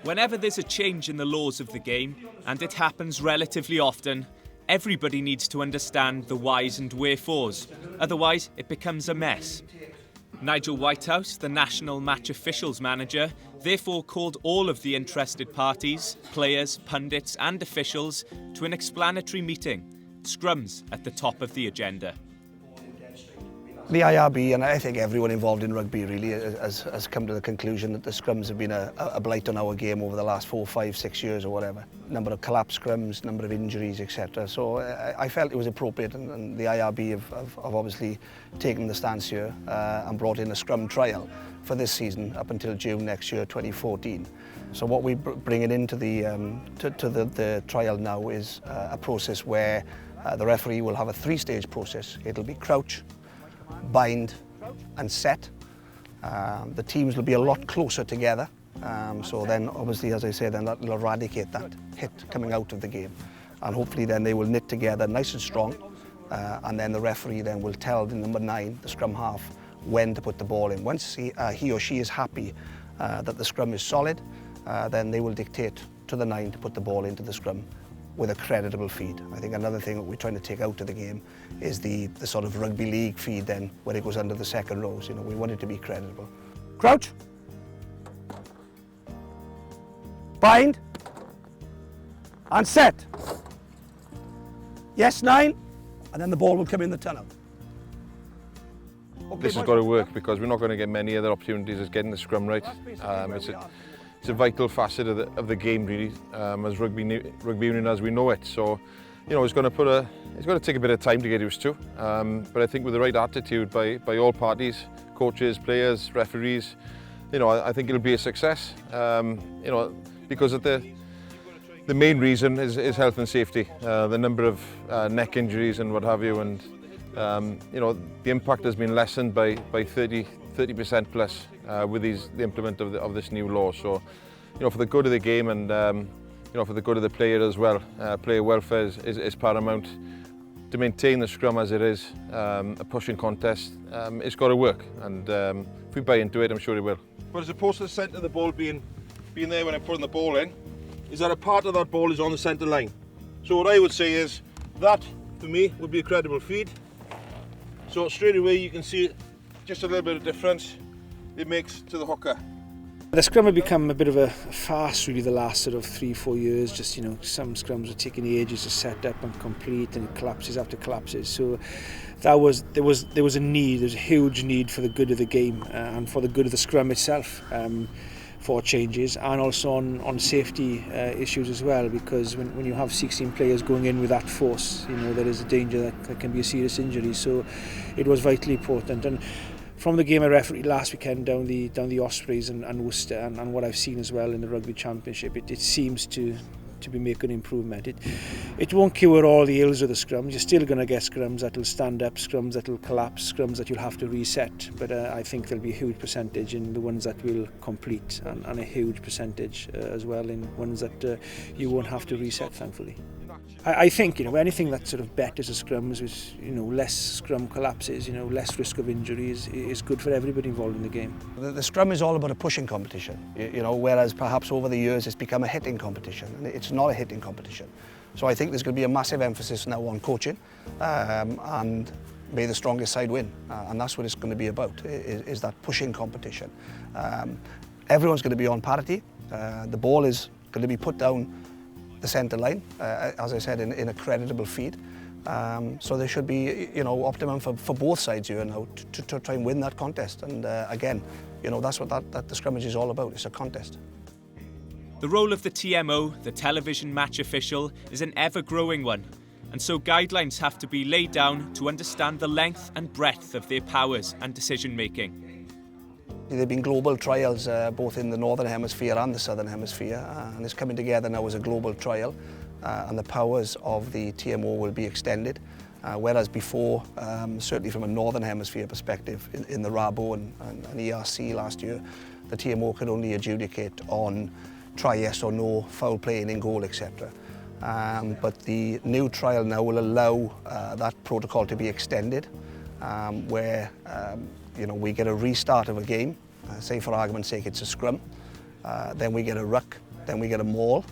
Whenever there's a change in the laws of the game, and it happens relatively often, everybody needs to understand the whys and wherefores, otherwise it becomes a mess. Nigel Whitehouse, the National Match Officials Manager, therefore called all of the interested parties, players, pundits and officials to an explanatory meeting, scrums at the top of the agenda. The IRB, and I think everyone involved in rugby really, has come to the conclusion that the scrums have been a blight on our game over the last 4, 5, 6 years or whatever. Number of collapsed scrums, number of injuries, etc. So I felt it was appropriate, and the IRB have obviously taken the stance here and brought in a scrum trial for this season up until June next year, 2014. So what we're bringing into the trial now is a process where the referee will have a 3-stage process. It'll be crouch, bind and set. The teams will be a lot closer together, so then obviously, as I say, then that will eradicate that hit coming out of the game, and hopefully then they will knit together nice and strong, and then the referee then will tell the number 9, the scrum half, when to put the ball in. Once he or she is happy that the scrum is solid, then they will dictate to the 9 to put the ball into the scrum with a creditable feed. I think another thing that we're trying to take out of the game is the sort of rugby league feed then, when it goes under the second rows. You know, we want it to be creditable. Crouch. Bind. And set. Yes, 9. And then the ball will come in the tunnel. This has got to work, because we're not going to get many other opportunities as getting the scrum right. It's a vital facet of the game, really, as rugby union as we know it. So, you know, it's going to take a bit of time to get used to. But I think with the right attitude by all parties, coaches, players, referees, you know, I think it'll be a success. You know, because of the main reason is health and safety. The number of neck injuries and what have you, and you know, the impact has been lessened by 30% plus with the implement of this new law. So, you know, for the good of the game and you know, for the good of the player as well, player welfare is paramount. To maintain the scrum as it is, a pushing contest, it's got to work, and if we buy into it, I'm sure it will. But as opposed to the centre of the ball being there when I'm putting the ball in, is that a part of that ball is on the centre line. So what I would say is that, for me, would be a credible feed. So straight away you can see just a little bit of difference it makes to the hooker. The scrum have become a bit of a farce really the last sort of 3-4 years. Just, you know, some scrums are taking ages to set up and complete, and it collapses after collapses. So there was a need, there's a huge need for the good of the game and for the good of the scrum itself. For changes, and also on safety issues as well, because when you have 16 players going in with that force, you know, there is a danger that there can be a serious injury. So it was vitally important. And from the game I refereed last weekend down the Ospreys and Worcester, and what I've seen as well in the Rugby Championship, it seems to be making improvement. It won't cure all the ills of the scrums. You're still going to get scrums that will stand up, scrums that will collapse, scrums that you'll have to reset. But I think there'll be a huge percentage in the ones that will complete, and a huge percentage as well in ones that you won't have to reset, thankfully. I think, you know, anything that sort of betters the scrums, which, you know, less scrum collapses, you know, less risk of injuries, is good for everybody involved in the game. The scrum is all about a pushing competition, you know, whereas perhaps over the years it's become a hitting competition, and it's not a hitting competition. So I think there's going to be a massive emphasis now on coaching, and may the strongest side win, and that's what it's going to be about, is that pushing competition. Everyone's going to be on parity. The ball is going to be put down the centre line, as I said, in a creditable feed. So there should be, you know, optimum for both sides here now to try and win that contest. And again, you know, that's what the scrummage is all about. It's a contest. The role of the TMO, the television match official, is an ever-growing one, and so guidelines have to be laid down to understand the length and breadth of their powers and decision-making. There have been global trials both in the Northern Hemisphere and the Southern Hemisphere, and it's coming together now as a global trial, and the powers of the TMO will be extended, whereas before, certainly from a Northern Hemisphere perspective, in the RABO and ERC last year, the TMO could only adjudicate on try yes or no, foul play in goal, etc. But the new trial now will allow that protocol to be extended, where you know, we get a restart of a game, say for argument's sake it's a scrum, then we get a ruck, then we get a maul,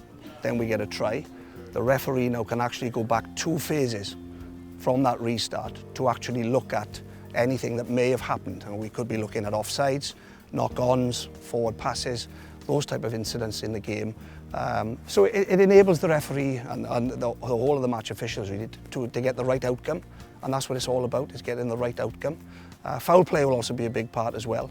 then we get a try. The referee now can actually go back 2 phases from that restart to actually look at anything that may have happened. And we could be looking at offsides, knock-ons, forward passes, those type of incidents in the game. So it enables the referee and the whole of the match officials really to get the right outcome, and that's what it's all about, is getting the right outcome. Foul play will also be a big part as well,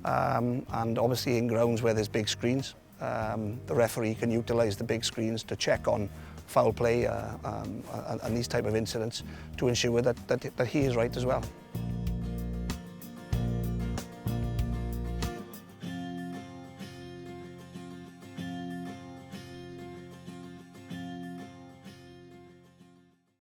and obviously in grounds where there's big screens, the referee can utilise the big screens to check on foul play and these type of incidents to ensure that he is right as well.